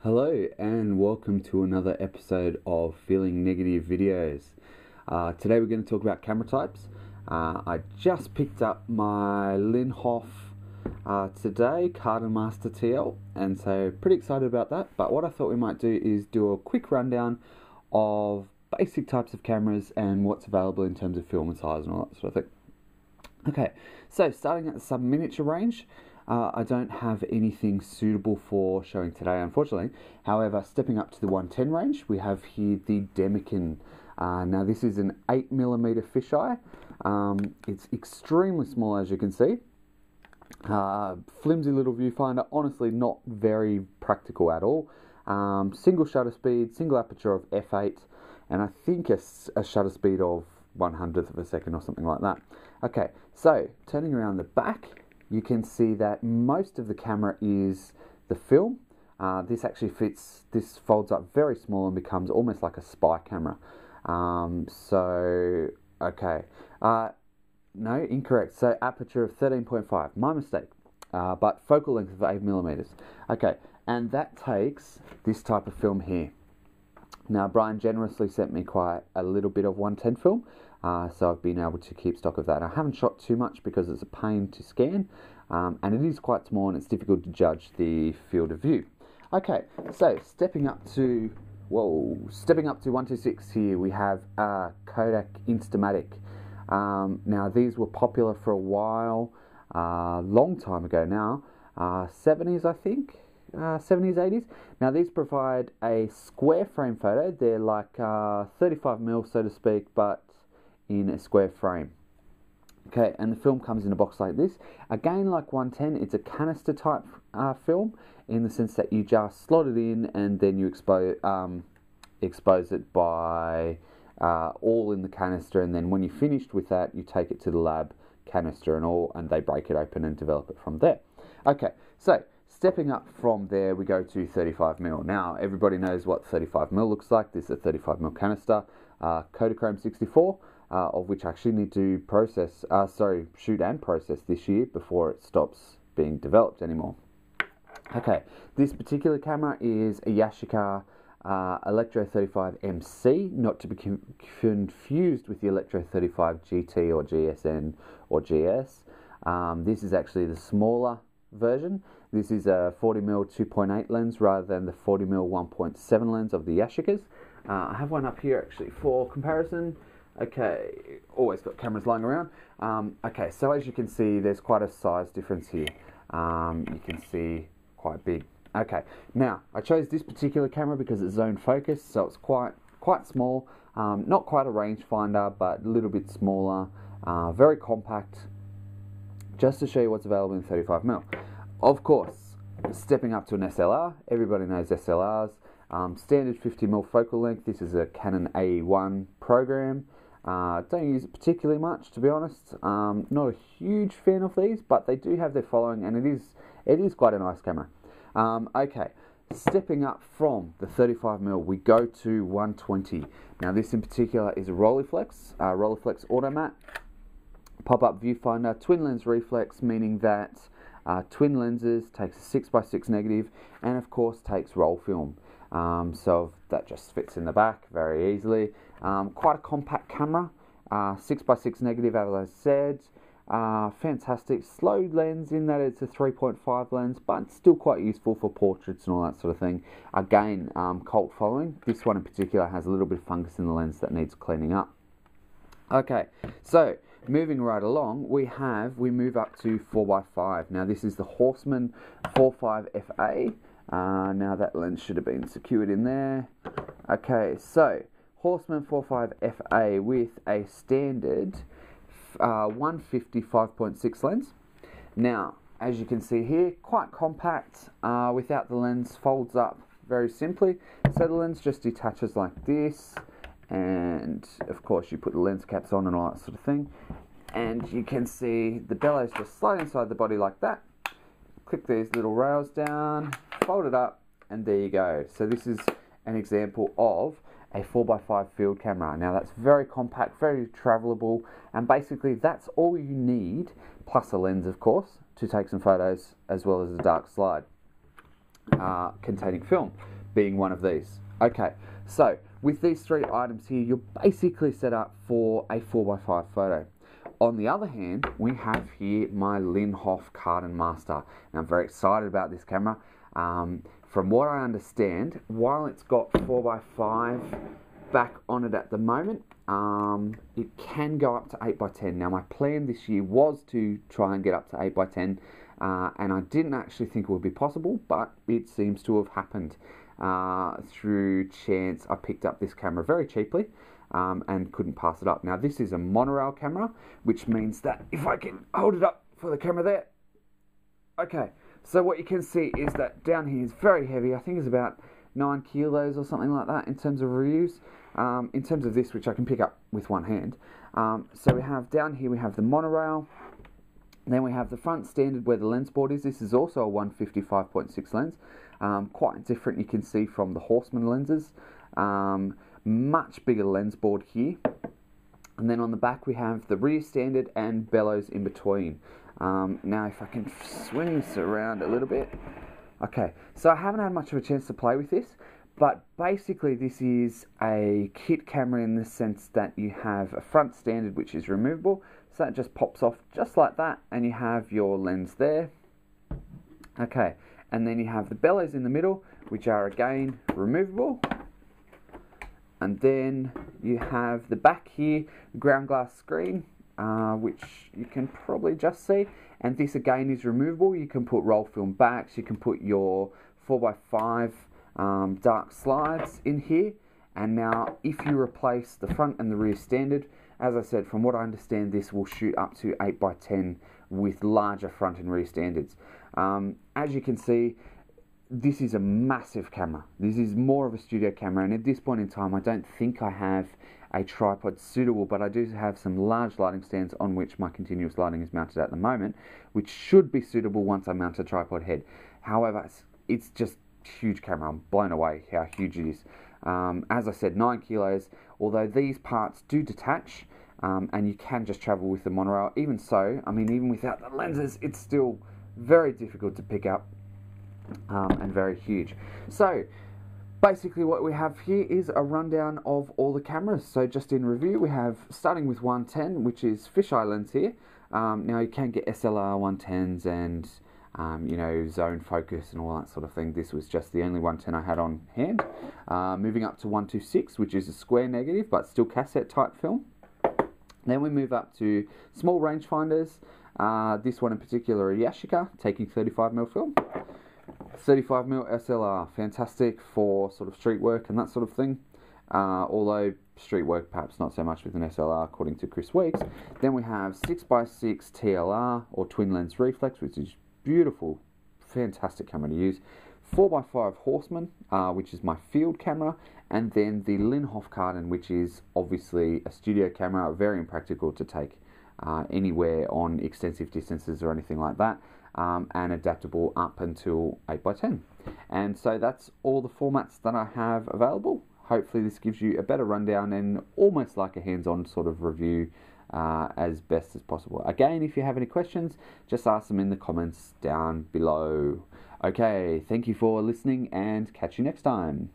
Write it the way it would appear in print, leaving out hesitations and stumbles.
Hello and welcome to another episode of Feeling Negative Videos. Today we're going to talk about camera types. I just picked up my Linhof today, Cardin Master TL, and so pretty excited about that. But what I thought we might do is do a quick rundown of basic types of cameras and what's available in terms of film and size and all that sort of thing. Okay, so starting at the sub-miniature range, I don't have anything suitable for showing today, unfortunately. However, stepping up to the 110 range, we have here the Demican. Now this is an 8mm fisheye. It's extremely small, as you can see. Flimsy little viewfinder, honestly not very practical at all. Single shutter speed, single aperture of f8, and I think a shutter speed of 1/100th of a second or something like that. Okay, so turning around the back, you can see that most of the camera is the film. This actually fits, this folds up very small and becomes almost like a spy camera. No, incorrect. So aperture of 13.5, my mistake. But focal length of 8mm. Okay, and that takes this type of film here. Now, Brian generously sent me quite a little bit of 110 film, so I've been able to keep stock of that. I haven't shot too much because it's a pain to scan, and it is quite small and it's difficult to judge the field of view. Okay, so stepping up to 126 here, we have Kodak Instamatic. Now, these were popular for a while, long time ago now, 70s I think. 70s, 80s. Now these provide a square frame photo. They're like 35mm, so to speak, but in a square frame. Okay, and the film comes in a box like this. Again, like 110, it's a canister type film in the sense that you just slot it in and then you expose it by all in the canister, and then when you're finished with that, you take it to the lab, canister and all, and they break it open and develop it from there. Okay, so stepping up from there, we go to 35mm. Now, everybody knows what 35mm looks like. This is a 35mm canister, Kodachrome 64, of which I actually need to shoot and process this year before it stops being developed anymore. Okay, this particular camera is a Yashica Electro 35 MC, not to be confused with the Electro 35 GT or GSN or GS. This is actually the smaller version. This is a 40mm 2.8 lens rather than the 40mm 1.7 lens of the Yashicas. I have one up here actually for comparison. Okay, always got cameras lying around. Okay, so as you can see, there's quite a size difference here. You can see quite big. Okay, now I chose this particular camera because it's zone focus, so it's quite small. Not quite a rangefinder, but a little bit smaller. Very compact. Just to show you what's available in 35mm. Of course, stepping up to an SLR, everybody knows SLRs. Standard 50mm focal length. This is a Canon AE1 program. Don't use it particularly much, to be honest. Not a huge fan of these, but they do have their following, and it is quite a nice camera. Okay, stepping up from the 35mm, we go to 120. Now, this in particular is a Rolleiflex Automat. Pop-up viewfinder, twin lens reflex, meaning that twin lenses takes a 6x6 negative and of course takes roll film. So that just fits in the back very easily. Quite a compact camera, 6x6 negative, as I said. Fantastic, slow lens in that it's a 3.5 lens, but still quite useful for portraits and all that sort of thing. Again, cult following. This one in particular has a little bit of fungus in the lens that needs cleaning up. Okay, so moving right along, we move up to 4x5. Now this is the Horseman 45 FA. Now that lens should have been secured in there. Okay, so Horseman 45 FA with a standard 150 5.6 lens. Now, as you can see here, quite compact, without the lens, folds up very simply. So the lens just detaches like this, and of course you put the lens caps on and all that sort of thing. And you can see the bellows just slide inside the body like that. Click these little rails down, fold it up, and there you go. So this is an example of a 4x5 field camera. Now that's very compact, very travelable, and basically that's all you need, plus a lens of course, to take some photos as well as a dark slide. containing film, being one of these. Okay, so with these three items here, you're basically set up for a 4x5 photo. On the other hand, we have here my Linhof Carden Master. And I'm very excited about this camera. From what I understand, while it's got 4x5 back on it at the moment, it can go up to 8x10. Now my plan this year was to try and get up to 8x10, and I didn't actually think it would be possible, but it seems to have happened. Through chance, I picked up this camera very cheaply and couldn't pass it up. Now this is a monorail camera, which means that if I can hold it up for the camera there, okay, so what you can see is that down here is very heavy. I think it's about 9 kilos or something like that in terms of reuse. In terms of this, which I can pick up with one hand. So we have down here, we have the monorail. Then we have the front standard where the lens board is. This is also a 155.6 lens. Quite different, you can see, from the Horseman lenses. Much bigger lens board here. And then on the back we have the rear standard and bellows in between. Now if I can swing this around a little bit. Okay, so I haven't had much of a chance to play with this, but basically this is a kit camera in the sense that you have a front standard which is removable, so that just pops off just like that, and you have your lens there. Okay, and then you have the bellows in the middle, which are again removable, and then you have the back here, ground glass screen, which you can probably just see, and this again is removable. You can put roll film backs, you can put your 4x5 dark slides in here. And now if you replace the front and the rear standard, as I said, from what I understand, this will shoot up to 8x10 with larger front and rear standards. As you can see, this is a massive camera. This is more of a studio camera, and at this point in time I don't think I have a tripod suitable, but I do have some large lighting stands on which my continuous lighting is mounted at the moment, which should be suitable once I mount a tripod head. However, it's just a huge camera. I'm blown away how huge it is. As I said, 9 kilos, although these parts do detach, and you can just travel with the monorail. Even so, I mean, even without the lenses, it's still very difficult to pick up, and very huge. So basically what we have here is a rundown of all the cameras. So just in review, we have, starting with 110, which is fisheye lens here. Now you can get SLR 110s and you know, zone focus and all that sort of thing. This was just the only 110 I had on hand. Moving up to 126, which is a square negative but still cassette type film. Then we move up to small rangefinders. This one in particular, a Yashica, taking 35mm film. 35mm SLR, fantastic for sort of street work and that sort of thing. Although street work perhaps not so much with an SLR, according to Chris Weeks. Then we have 6x6 TLR or twin lens reflex, which is beautiful, fantastic camera to use. 4x5 Horseman, which is my field camera, and then the Linhof Carden, which is obviously a studio camera, very impractical to take anywhere on extensive distances or anything like that, and adaptable up until 8x10. And so that's all the formats that I have available. Hopefully this gives you a better rundown and almost like a hands-on sort of review as best as possible. Again, if you have any questions, just ask them in the comments down below. Okay, thank you for listening and catch you next time.